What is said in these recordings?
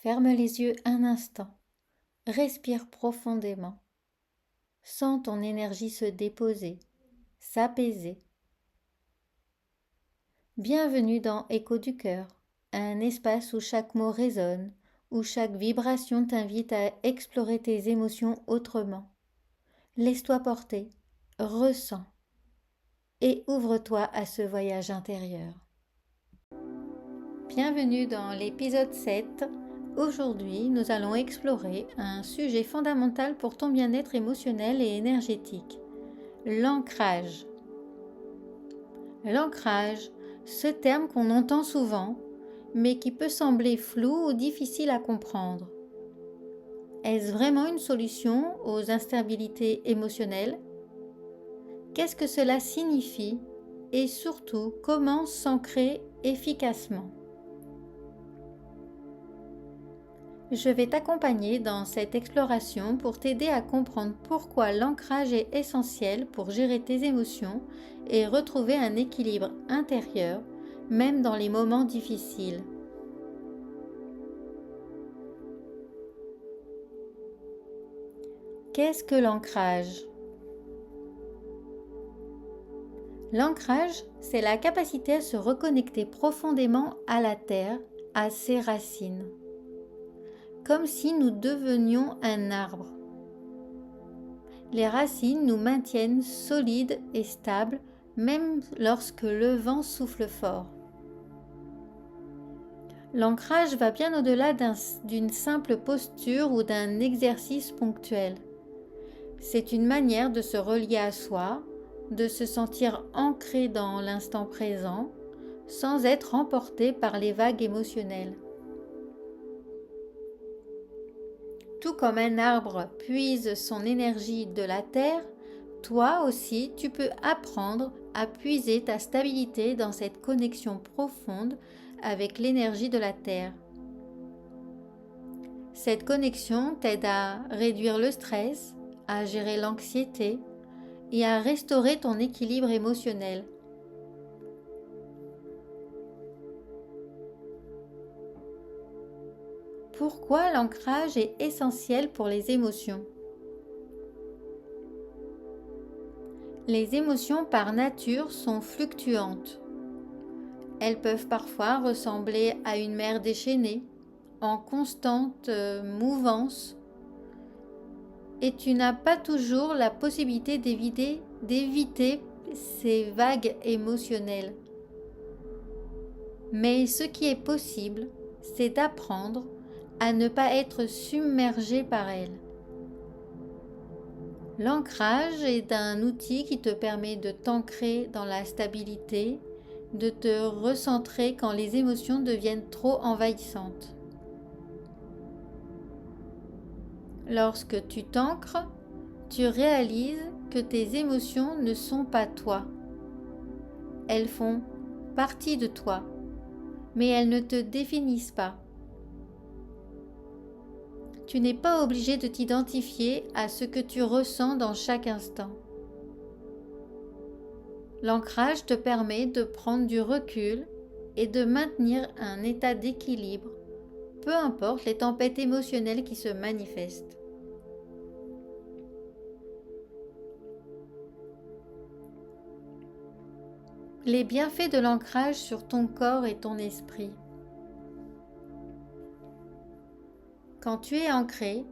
Ferme les yeux un instant. Respire profondément. Sens ton énergie se déposer, s'apaiser. Bienvenue dans Écho du cœur, un espace où chaque mot résonne, où chaque vibration t'invite à explorer tes émotions autrement. Laisse-toi porter, ressens et ouvre-toi à ce voyage intérieur. Bienvenue dans l'épisode 7. Aujourd'hui, nous allons explorer un sujet fondamental pour ton bien-être émotionnel et énergétique, l'ancrage. L'ancrage, ce terme qu'on entend souvent, mais qui peut sembler flou ou difficile à comprendre. Est-ce vraiment une solution aux instabilités émotionnelles? Qu'est-ce que cela signifie? Et surtout, comment s'ancrer efficacement? Je vais t'accompagner dans cette exploration pour t'aider à comprendre pourquoi l'ancrage est essentiel pour gérer tes émotions et retrouver un équilibre intérieur, même dans les moments difficiles. Qu'est-ce que l'ancrage? L'ancrage, c'est la capacité à se reconnecter profondément à la terre, à ses racines. Comme si nous devenions un arbre. Les racines nous maintiennent solides et stables, même lorsque le vent souffle fort. L'ancrage va bien au-delà d'une simple posture ou d'un exercice ponctuel. C'est une manière de se relier à soi, de se sentir ancré dans l'instant présent, sans être emporté par les vagues émotionnelles. Tout comme un arbre puise son énergie de la terre, toi aussi tu peux apprendre à puiser ta stabilité dans cette connexion profonde avec l'énergie de la terre. Cette connexion t'aide à réduire le stress, à gérer l'anxiété et à restaurer ton équilibre émotionnel. Pourquoi l'ancrage est essentiel pour les émotions? Les émotions par nature sont fluctuantes. Elles peuvent parfois ressembler à une mer déchaînée, en constante mouvance, et tu n'as pas toujours la possibilité d'éviter ces vagues émotionnelles. Mais ce qui est possible, c'est d'apprendre à ne pas être submergé par elles. L'ancrage est un outil qui te permet de t'ancrer dans la stabilité, de te recentrer quand les émotions deviennent trop envahissantes. Lorsque tu t'ancres, tu réalises que tes émotions ne sont pas toi. Elles font partie de toi, mais elles ne te définissent pas. Tu n'es pas obligé de t'identifier à ce que tu ressens dans chaque instant. L'ancrage te permet de prendre du recul et de maintenir un état d'équilibre, peu importe les tempêtes émotionnelles qui se manifestent. Les bienfaits de l'ancrage sur ton corps et ton esprit. Quand tu es ancré,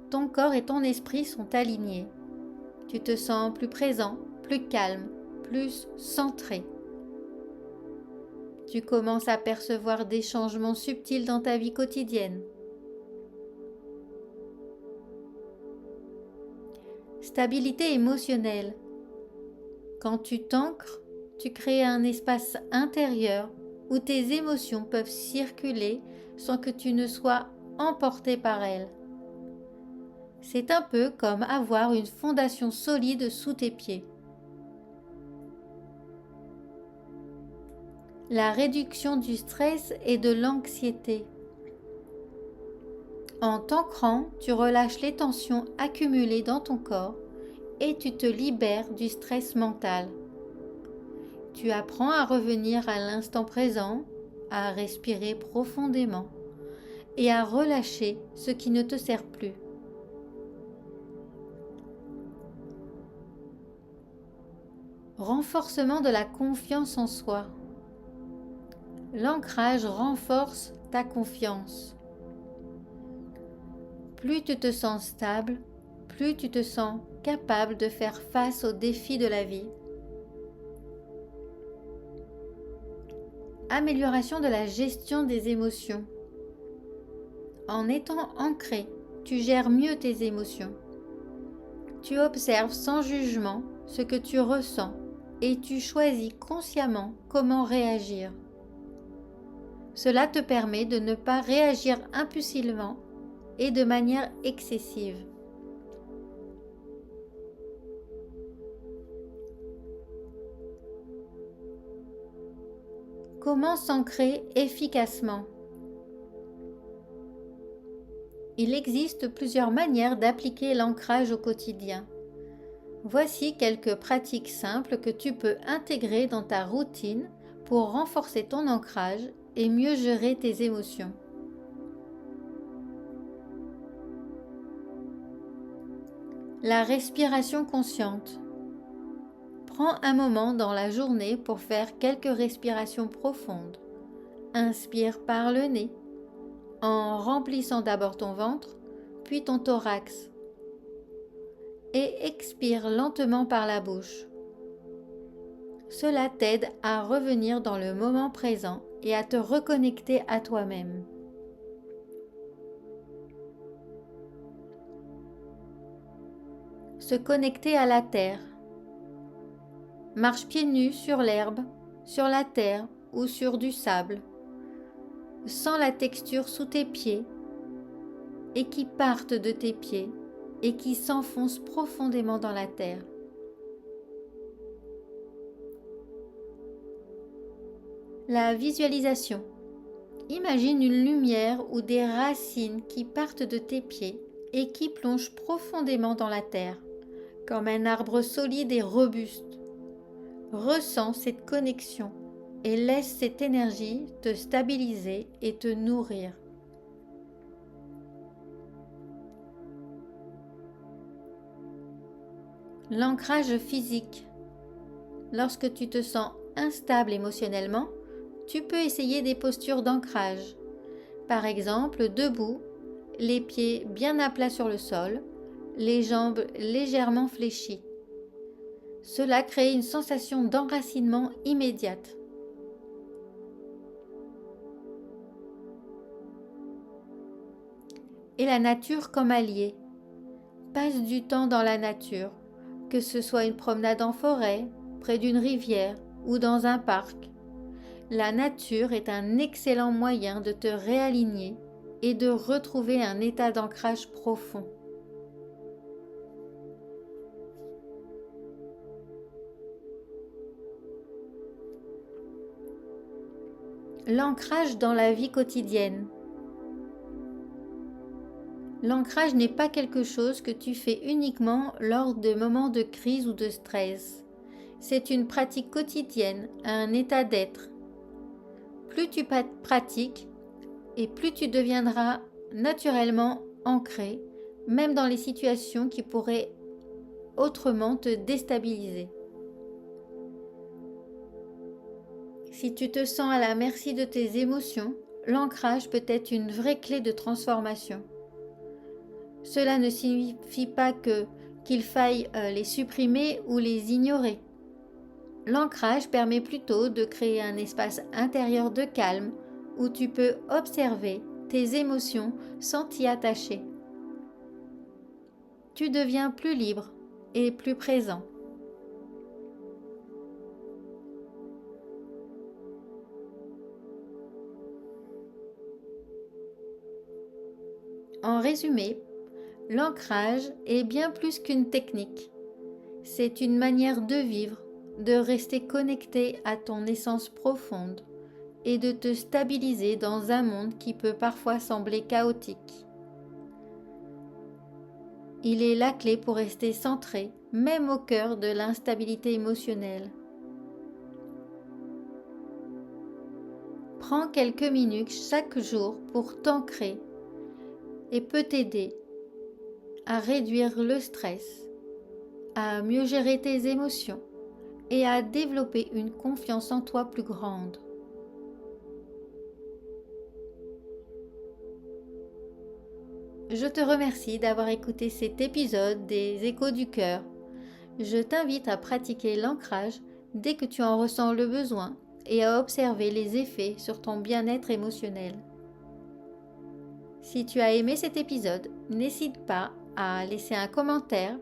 ton corps et ton esprit sont alignés. Tu te sens plus présent, plus calme, plus centré. Tu commences à percevoir des changements subtils dans ta vie quotidienne. Stabilité émotionnelle. Quand tu t'ancres, tu crées un espace intérieur où tes émotions peuvent circuler sans que tu ne sois emporté par elles. C'est un peu comme avoir une fondation solide sous tes pieds. La réduction du stress et de l'anxiété. En t'ancrant, tu relâches les tensions accumulées dans ton corps et tu te libères du stress mental. Tu apprends à revenir à l'instant présent, à respirer profondément et à relâcher ce qui ne te sert plus. Renforcement de la confiance en soi. L'ancrage renforce ta confiance. Plus tu te sens stable, plus tu te sens capable de faire face aux défis de la vie. Amélioration de la gestion des émotions. En étant ancré, tu gères mieux tes émotions. Tu observes sans jugement ce que tu ressens et tu choisis consciemment comment réagir. Cela te permet de ne pas réagir impulsivement et de manière excessive. Comment s'ancrer efficacement? Il existe plusieurs manières d'appliquer l'ancrage au quotidien. Voici quelques pratiques simples que tu peux intégrer dans ta routine pour renforcer ton ancrage et mieux gérer tes émotions. La respiration consciente. Prends un moment dans la journée pour faire quelques respirations profondes. Inspire par le nez, en remplissant d'abord ton ventre, puis ton thorax. Et expire lentement par la bouche. Cela t'aide à revenir dans le moment présent et à te reconnecter à toi-même. Se connecter à la terre. Marche pieds nus sur l'herbe, sur la terre ou sur du sable. Sens la texture sous tes pieds et qui partent de tes pieds et qui s'enfoncent profondément dans la terre. La visualisation. Imagine une lumière ou des racines qui partent de tes pieds et qui plongent profondément dans la terre, comme un arbre solide et robuste. Ressens cette connexion et laisse cette énergie te stabiliser et te nourrir. L'ancrage physique. Lorsque tu te sens instable émotionnellement, tu peux essayer des postures d'ancrage. Par exemple, debout, les pieds bien à plat sur le sol, les jambes légèrement fléchies. Cela crée une sensation d'enracinement immédiate. Et la nature comme allié. Passe du temps dans la nature, que ce soit une promenade en forêt, près d'une rivière ou dans un parc. La nature est un excellent moyen de te réaligner et de retrouver un état d'ancrage profond. L'ancrage dans la vie quotidienne. L'ancrage n'est pas quelque chose que tu fais uniquement lors de moments de crise ou de stress. C'est une pratique quotidienne, un état d'être. Plus tu pratiques et plus tu deviendras naturellement ancré, même dans les situations qui pourraient autrement te déstabiliser. Si tu te sens à la merci de tes émotions, l'ancrage peut être une vraie clé de transformation. Cela ne signifie pas qu'il faille les supprimer ou les ignorer. L'ancrage permet plutôt de créer un espace intérieur de calme où tu peux observer tes émotions sans t'y attacher. Tu deviens plus libre et plus présent. En résumé, l'ancrage est bien plus qu'une technique. C'est une manière de vivre, de rester connecté à ton essence profonde et de te stabiliser dans un monde qui peut parfois sembler chaotique. Il est la clé pour rester centré, même au cœur de l'instabilité émotionnelle. Prends quelques minutes chaque jour pour t'ancrer et peut t'aider à réduire le stress, à mieux gérer tes émotions et à développer une confiance en toi plus grande. Je te remercie d'avoir écouté cet épisode des Échos du cœur. Je t'invite à pratiquer l'ancrage dès que tu en ressens le besoin et à observer les effets sur ton bien-être émotionnel. Si tu as aimé cet épisode, n'hésite pas à laisser un commentaire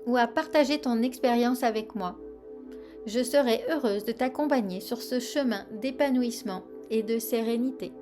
ou à partager ton expérience avec moi. Je serai heureuse de t'accompagner sur ce chemin d'épanouissement et de sérénité.